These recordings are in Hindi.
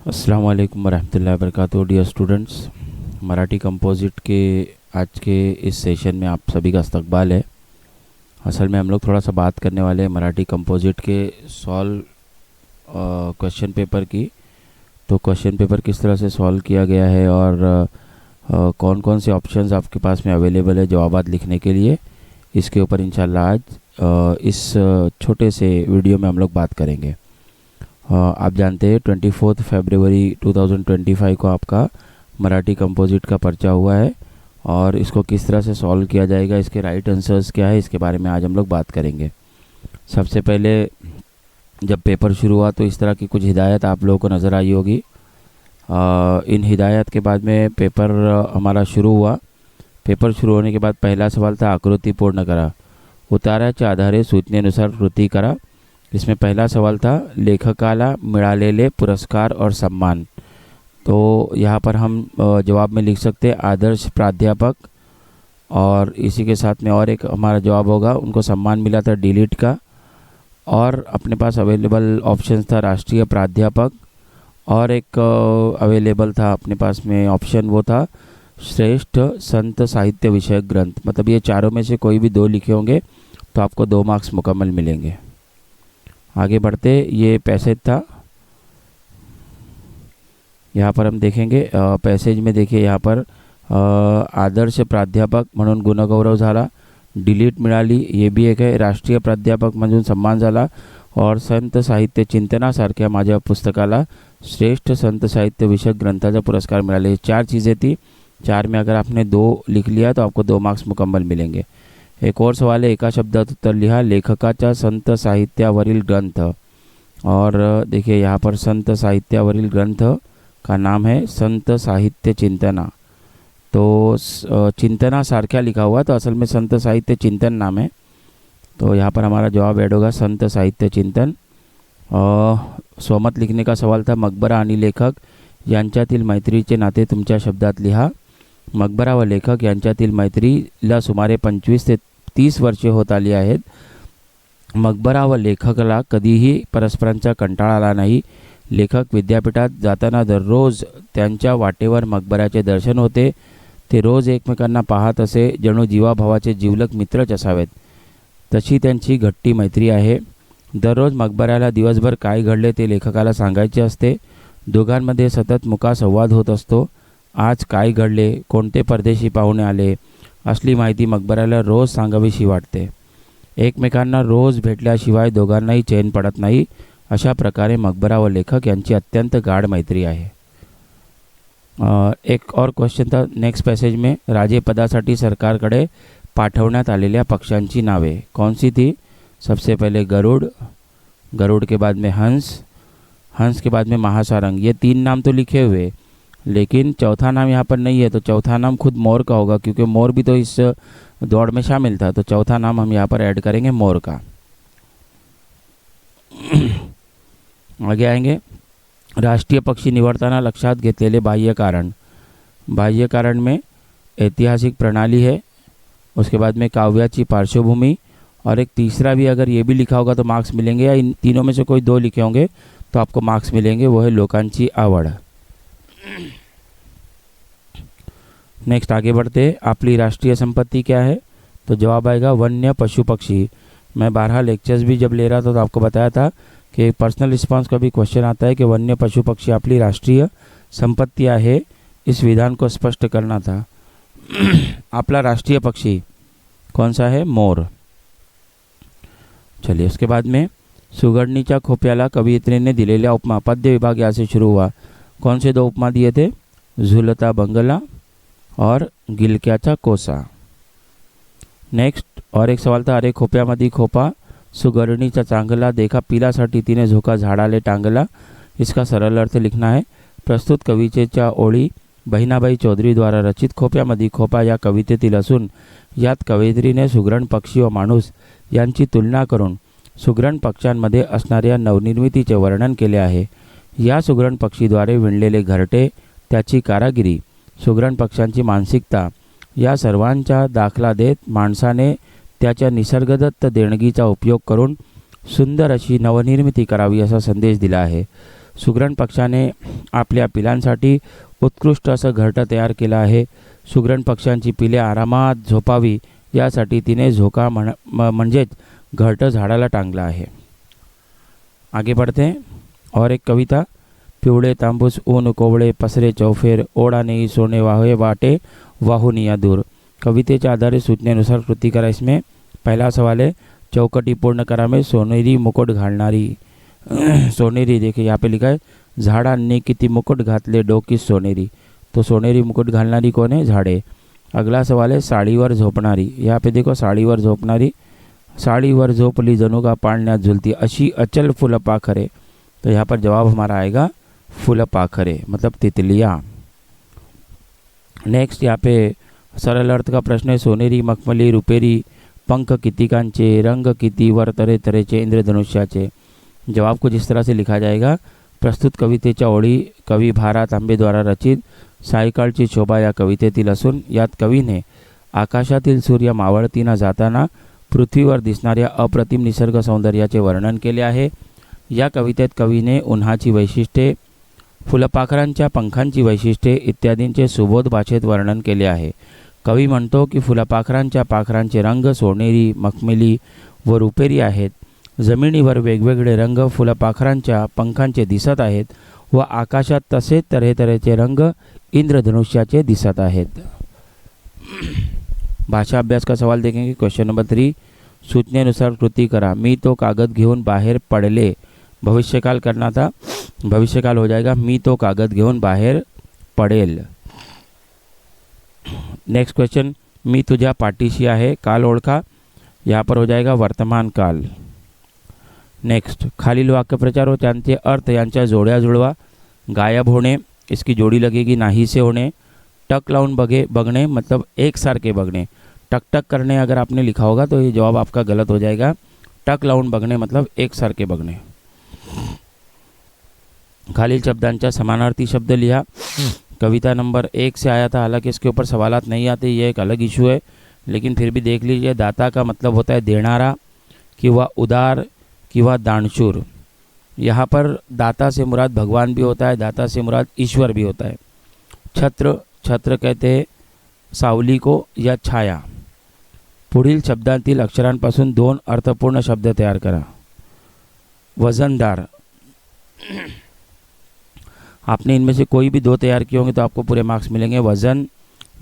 अस्सलाम वालेकुम वरहमतुल्लाहि वबरकातुहू। डियर स्टूडेंट्स, मराठी कंपोजिट के आज के इस सेशन में आप सभी का इस्तकबाल है। असल में हम लोग थोड़ा सा बात करने वाले हैं मराठी कंपोजिट के सॉल्व क्वेश्चन पेपर की। तो क्वेश्चन पेपर किस तरह से सॉल्व किया गया है और कौन कौन से ऑप्शंस आपके पास में अवेलेबल है जवाबात लिखने के लिए, इसके ऊपर इंशाल्लाह आज इस छोटे से वीडियो में हम लोग बात करेंगे। आप जानते हैं 24 फरवरी 2025 को आपका मराठी कंपोजिट का पर्चा हुआ है और इसको किस तरह से सॉल्व किया जाएगा, इसके राइट आंसर्स क्या है, इसके बारे में आज हम लोग बात करेंगे। सबसे पहले जब पेपर शुरू हुआ तो इस तरह की कुछ हिदायत आप लोगों को नज़र आई होगी। इन हिदायत के बाद में पेपर हमारा शुरू हुआ। पेपर शुरू होने के बाद पहला सवाल था आकृति पूर्ण करा, उताराच्या आधारे सूचनेनुसार कृती करा। इसमें पहला सवाल था लेखकाला मिळालेले पुरस्कार और सम्मान। तो यहाँ पर हम जवाब में लिख सकते हैं आदर्श प्राध्यापक, और इसी के साथ में और एक हमारा जवाब होगा उनको सम्मान मिला था डिलीट का, और अपने पास अवेलेबल ऑप्शन था राष्ट्रीय प्राध्यापक, और एक अवेलेबल था अपने पास में ऑप्शन वो था श्रेष्ठ संत साहित्य विषयक ग्रंथ। मतलब ये चारों में से कोई भी दो लिखे होंगे तो आपको 2 मार्क्स मुकम्मल मिलेंगे। आगे बढ़ते, ये पैसेज था, यहाँ पर हम देखेंगे पैसेज में देखिए यहाँ पर आदर्श प्राध्यापक म्हणून गुणगौरव झाला, डिलीट मिळाली ये भी एक है, राष्ट्रीय प्राध्यापक म्हणून सन्मान झाला, और संत साहित्य चिंतनासारख्या माझ्या पुस्तकाला श्रेष्ठ संत साहित्य विषयक ग्रंथाचा पुरस्कार मिळाले। 4 चीज़ें थी, 4 में अगर आपने 2 लिख लिया तो आपको 2 मार्क्स मुकम्मल मिलेंगे। एक और सवाल है, एका शब्दात उत्तर लिहा लेखकाच्या संत साहित्यावरील ग्रंथ, और देखिए यहाँ पर संत साहित्यावरील ग्रंथ का नाम है संत साहित्य चिंतना। तो चिंतना सारख्या लिखा हुआ, तो असल में संत साहित्य चिंतन नाम है, तो यहाँ पर हमारा जवाब ऐड होगा संत साहित्य चिंतन। स्वमत लिखने का सवाल था मकबरा आणि लेखक यांच्यातील मैत्रीचे नाते तुमच्या शब्दात लिहा। मकबरा व लेखक यांच्यातील मैत्रीला सुमारे 25 ते 30 वर्षे होत आली आहेत। मकबरा व लेखकाला कधीही परस्परांचा कंटाळा आला नाही। लेखक विद्यापीठात जाताना दररोज त्यांच्या वाटेवर मकबऱ्याचे दर्शन होते। ते रोज एकमेकांना पाहत असे, जणू जीवाभावाचे जिवलग मित्रच असावेत, तशी त्यांची घट्टी मैत्री आहे। दररोज मकबऱ्याला दिवसभर काय घडले ते लेखकाला सांगायचे असते। दोघांमध्ये सतत मुका संवाद होत असतो। आज काय घडले, कोणते परदेशी पाहुणे आले, असली माहिती मकबऱ्याला रोज सांगावीशी वाटते। एकमेकांना रोज भेटल्याशिवाय दोघांनाही चैन पडत नाही। अशा प्रकारे मकबरा व लेखक यांची अत्यंत गाढ मैत्री आहे। एक और क्वेश्चन था नेक्स्ट पैसेज में, राजेपदासाठी सरकारकडे पाठवण्यात आलेल्या पक्षांची नावे कौन सी थी। सबसे पहले गरुड़, गरुड़ के बाद में हंस, हंस के बाद में महासारंग। ये 3 नाम तो लिखे हुए, लेकिन चौथा नाम यहाँ पर नहीं है, तो चौथा नाम खुद मोर का होगा, क्योंकि मोर भी तो इस दौड़ में शामिल था। तो चौथा नाम हम यहाँ पर ऐड करेंगे मोर का। आगे आएंगे, राष्ट्रीय पक्षी निवडताना लक्षात घेतलेले बाह्य कारण। बाह्य कारण में ऐतिहासिक प्रणाली है, उसके बाद में काव्याची पार्श्वभूमि, और एक तीसरा भी अगर ये भी लिखा होगा तो मार्क्स मिलेंगे, या इन तीनों में से कोई 2 लिखे होंगे तो आपको मार्क्स मिलेंगे, वो है लोकांची आवड। नेक्स्ट आगे बढ़ते, आपली राष्ट्रीय संपत्ति क्या है। तो जवाब आएगा वन्य पशु पक्षी। मैं 12 लेक्चर्स भी जब ले रहा था तो आपको बताया था कि पर्सनल रिस्पॉन्स का भी क्वेश्चन आता है कि वन्य पशु पक्षी आपली राष्ट्रीय संपत्ति आहे, इस विधान को स्पष्ट करना था। आपला राष्ट्रीय पक्षी कौन सा है, मोर। चलिए उसके बाद में सुगडनीच्या खोप्याला कवयित्रीने दिलेल्या उपमा। पद्य विभाग यहाँ से शुरू हुआ। कौन से 2 उपमा दिए थे, झुलता बंगला और गिलक्याचा कोसा। नेक्स्ट और एक सवाल था, अरे खोप्यामध्ये खोपा सुगरणीचा चांगला देखा पिलासाठी तिने झोका झाडाले टांगला। इसका सरल अर्थ लिखना है। प्रस्तुत कवितेच्या ओळी बहिणाबाई चौधरी द्वारा रचित खोप्यामध्ये खोपा या कवितेतील असून यात कवयित्रीने सुगरण पक्षी व माणूस यांची तुलना करून सुगरण पक्ष्यांमध्ये असणाऱ्या नवनिर्मितीचे वर्णन केले आहे। या सुगरण पक्षीद्वारे विणलेले घरटे, त्याची कारागिरी, सुगरण पक्ष्यांची मानसिकता या सर्वांचा दाखला देत माणसाने त्याच्या निसर्गदत्त देणगीचा उपयोग करून सुंदर अशी नवनिर्मिती करावी असा संदेश दिला आहे। सुगरण पक्षाने आपल्या पिलांसाठी उत्कृष्ट असं घरटं तयार केलं आहे. सुगरण पक्ष्यांची पिले आरामात झोपावी यासाठी तिने झोका म्हणजेच घरटं झाडाला टांगलं आहे. आगे बढ़ते हैं. और एक कविता. पिवळे तांबूस ऊन कोवळे पसरे चौफेर ओढा नेई सोने वाहे वाटे वाहुनिया दूर. कवितेच्या आधारे सूचनेनुसार कृती करा. इसमें पहला सवाल है चौकटी पूर्ण करा में सोनेरी मुकुट घालणारी. सोनेरी देखिए यहाँ पे लिखा है झाडांनी किती मुकुट घातले डोकी सोनेरी. तो सोनेरी मुकुट घालणारी कौन है? झाडे. अगला सवाल है साडीवर झोपणारी. यहाँ पे देखो साडीवर झोपणारी. साडीवर झोपली जणू का पाळण्यात झुलती अशी अचल फुलपाखरे. तो यहाँ पर जवाब हमारा आएगा फुलपाखरे मतलब तितलियाँ. नेक्स्ट यहाँ पे सरल अर्थ का प्रश्न है सोनेरी मखमली रुपेरी पंख कितीकांचे रंग किती वर तरे तरेचे इंद्रधनुष्याचे. जवाब कुछ इस तरह से लिखा जाएगा. प्रस्तुत कवितेच्या ओळी कवी भा. तांबे द्वारा रचित सायकाळची शोभा या कवितेतील असून यात कवीने आकाशातील सूर्य मावळतीना जाताना पृथ्वीवर दिसणाऱ्या अप्रतिम निसर्ग सौंदर्याचे वर्णन केले आहे. या कवितेत कवीने उन्हाची वैशिष्ट्ये फुलपाखरांच्या पंखांची वैशिष्ट्ये इत्यादींचे सुबोध भाषेत वर्णन केले आहे. कवी म्हणतो की फुलपाखरांच्या पाखरांचे रंग सोनेरी मखमली व रुपेरी आहेत. जमिनीवर वेगवेगळे रंग फुलपाखरांच्या पंखांचे दिसत आहेत व आकाशात तसेच तऱ्हेतऱ्हेचे रंग इंद्रधनुष्याचे दिसत आहेत. भाषा अभ्यास का सवाल देखेंगे. Question number 3. सूचनेनुसार कृती करा. मी तो कागद घेऊन बाहेर पडले. भविष्यकाल करना था, भविष्यकाल हो जाएगा मी तो कागद घेऊन बाहेर पडेल. Next question. मी तुझ्या पाठीशी आहे. काल ओळखा. यहाँ पर हो जाएगा वर्तमान काल. नेक्स्ट खालील वाक्यप्रचार व त्यांचे अर्थ यांच्या जोड्या जुळवा. गायब होणे इसकी जोड़ी लगेगी नाहीसे होणे. टक लावून बगने मतलब एक सारखे बगने. टक टक करने अगर आपने लिखा होगा तो ये जवाब आपका गलत हो जाएगा. टक लावून बगने मतलब एक सारखे बगने. खालील शब्दांचा समानार्थी शब्द लिहा. कविता नंबर 1 से आया था. हालांकि इसके ऊपर सवालात नहीं आते, ये एक अलग इशू है, लेकिन फिर भी देख लीजिए. दाता का मतलब होता है देणारा किंवा उदार किंवा दानशूर. यहाँ पर दाता से मुराद भगवान भी होता है, दाता से मुराद ईश्वर भी होता है. छत्र, छत्र कहते हैं सावली को या छाया. पुढील शब्दांतील अक्षरांपासून 2 अर्थपूर्ण शब्द तयार करा. वजनदार. आपने इनमें से कोई भी 2 तैयार किए होंगे तो आपको पूरे मार्क्स मिलेंगे. वजन,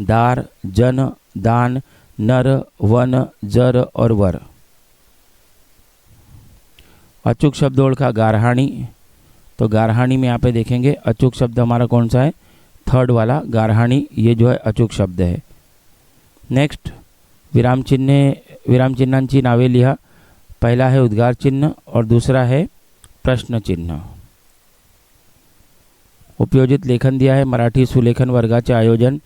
दार, जन, दान, नर, वन, जर और वर. अचूक शब्द ओळखा. गारहाणी. तो गारहाणी में यहाँ पे देखेंगे अचूक शब्द हमारा कौन सा है? थर्ड वाला गारहाणी. ये जो है अचूक शब्द है. नेक्स्ट विराम चिन्हांची नावे लिहा. पहला है उद्गार चिन्ह और दूसरा है प्रश्न चिन्ह. उपयोजित लेखन दिया है मराठी सुलेखन वर्गाचे आयोजन,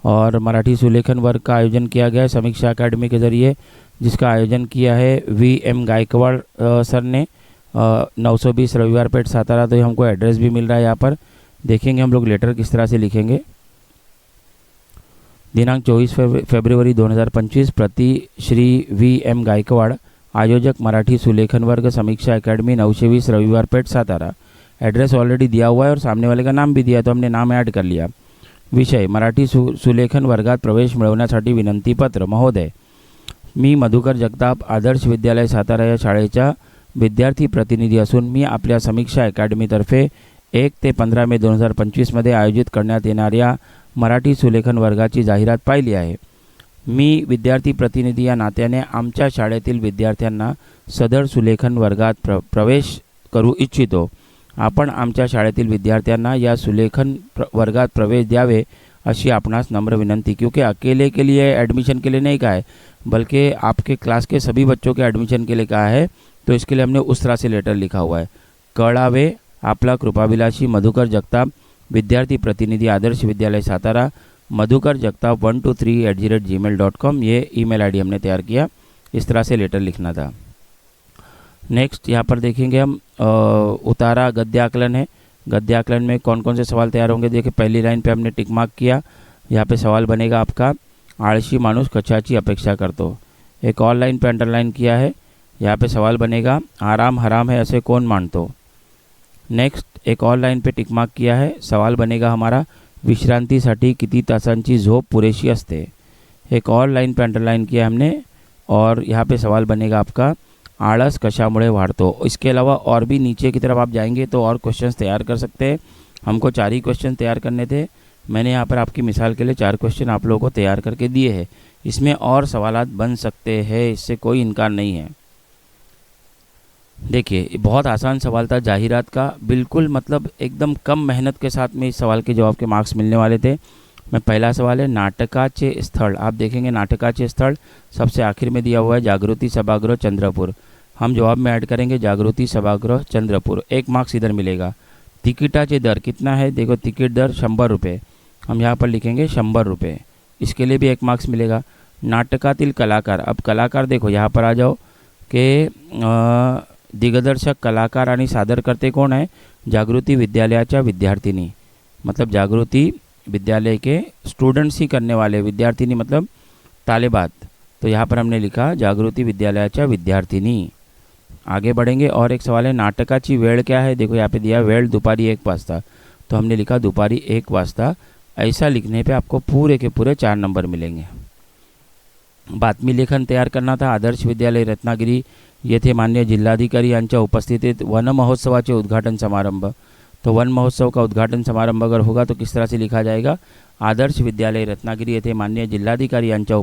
और मराठी सुलेखन वर्ग का आयोजन किया गया है समीक्षा अकेडमी के ज़रिए, जिसका आयोजन किया है VM गायकवाड़ सर ने. 920 रविवार पेठ सातारा. तो हमको एड्रेस भी मिल रहा है यहाँ पर. देखेंगे हम लोग लेटर किस तरह से लिखेंगे. दिनांक 24 फरवरी 2025. प्रति श्री VM गायकवाड़, आयोजक मराठी सुलेखन वर्ग समीक्षा अकेडमी 920 रविवार पेठ सातारा. एड्रेस ऑलरेडी दिया हुआ है और सामने वाले का नाम भी दिया, तो हमने नाम ऐड कर लिया. विषय मराठी सुलेखन वर्गात प्रवेश मिळवण्यासाठी विनंती पत्र. महोदय, मी मधुकर जगताप आदर्श विद्यालय सातारा या शाळेचा विद्यार्थी प्रतिनिधी असून मी आपल्या समीक्षा अकॅडमीतर्फे 1 ते 15 मे 2025 मध्ये आयोजित करण्यात येणाऱ्या मराठी सुलेखन वर्गाची जाहिरात पाहिली आहे. मी विद्यार्थी प्रतिनिधी या नात्याने आमच्या शाळेतील विद्यार्थ्यांना सदर सुलेखन वर्गात प्रवेश करू इच्छितो. आपण आमच्या शाळेतील विद्यार्थ्यांना या सुलेखन वर्गात प्रवेश द्यावे अशी आपणास नम्र विनंती. क्योंकि अकेले के लिए एडमिशन के लिए नहीं कहा है, बल्कि आपके क्लास के सभी बच्चों के एडमिशन के लिए कहा है. तो इसके लिए हमने उस तरह से लेटर लिखा हुआ है. कळावे आपला कृपाभिलाषी मधुकर जगताप, विद्यार्थी प्रतिनिधि आदर्श विद्यालय सातारा, मधुकर जगताप 123@gmail.com. ये ईमेल आईडी हमने तैयार किया. इस तरह से लेटर लिखना था. नेक्स्ट यहाँ पर देखेंगे हम उतारा गद्य आकलन है. गद्य आकलन में कौन कौन से सवाल तैयार होंगे. देखिए पहली लाइन पे हमने टिक मार्क किया. यहाँ पे सवाल बनेगा आपका आळशी माणूस कशाची अपेक्षा करतो. एक और लाइन पे अंडरलाइन किया है. यहाँ पे सवाल बनेगा आराम हराम है असे कोण मानतो. नेक्स्ट एक और लाइन पे टिक मार्क किया है. सवाल बनेगा हमारा विश्रांतीसाठी किती तासांची झोप पुरेशी असते. एक और लाइन पे अंडरलाइन किया हमने और यहाँ पे सवाल बनेगा आपका आळस कशामुळे वाढतो. इसके अलावा और भी नीचे की तरफ आप जाएंगे तो और क्वेश्चंस तैयार कर सकते हैं. हमको 4 ही क्वेश्चन तैयार करने थे. मैंने यहाँ पर आपकी मिसाल के लिए 4 क्वेश्चन आप लोगों को तैयार करके दिए हैं. इसमें और सवालात बन सकते हैं, इससे कोई इनकार नहीं है. देखिए बहुत आसान सवाल था जाहिरात का, बिल्कुल मतलब एकदम कम मेहनत के साथ में इस सवाल के जवाब के मार्क्स मिलने वाले थे. मैं पहला सवाल है नाटकाचे स्थळ. आप देखेंगे नाटकाचे स्थळ सबसे आखिर में दिया हुआ है जागृति सभागृह चंद्रपुर. हम जवाब में ऐड करेंगे जागृति सभागृह चंद्रपुर. 1 मार्क्स इधर मिलेगा. तिकिटाचे दर कितना है, देखो टिकट दर 100 रुपये. हम यहाँ पर लिखेंगे 100 रुपये. इसके लिए भी 1 मार्क्स मिलेगा. नाटकातील कलाकार. अब कलाकार देखो यहाँ पर आ जाओ कि दिग्दर्शक कलाकार आणि सादरकर्ते कोण आहे, जागृती विद्यालयाच्या विद्यार्थिनी. मतलब जागृती विद्यालय के स्टूडेंट्स ही करने वाले, विद्यार्थिनी मतलब तालेबात. तो यहाँ पर हमने लिखा जागृती विद्यालयाच्या विद्यार्थिनी. आगे बढ़ेंगे और एक सवाल है नाटकाची वेळ क्या है. देखो यहाँ पे दिया वेळ दुपारी 1 वाजता, तो हमने लिखा दुपारी 1 वाजता. ऐसा लिखने पे आपको पूरे के पूरे 4 नंबर मिलेंगे. बातमी लेखन तयार करना था. आदर्श विद्यालय रत्नागिरी येथे माननीय जिल्हाधिकारी यांच्या उपस्थितीत वन महोत्सवाचे उद्घाटन समारंभ. तो वन महोत्सव का उद्घाटन समारंभ अगर होगा तो किस तरह से लिखा जाएगा, आदर्श विद्यालय रत्नागिरी येथे माननीय जिल्हाधिकारी यांच्या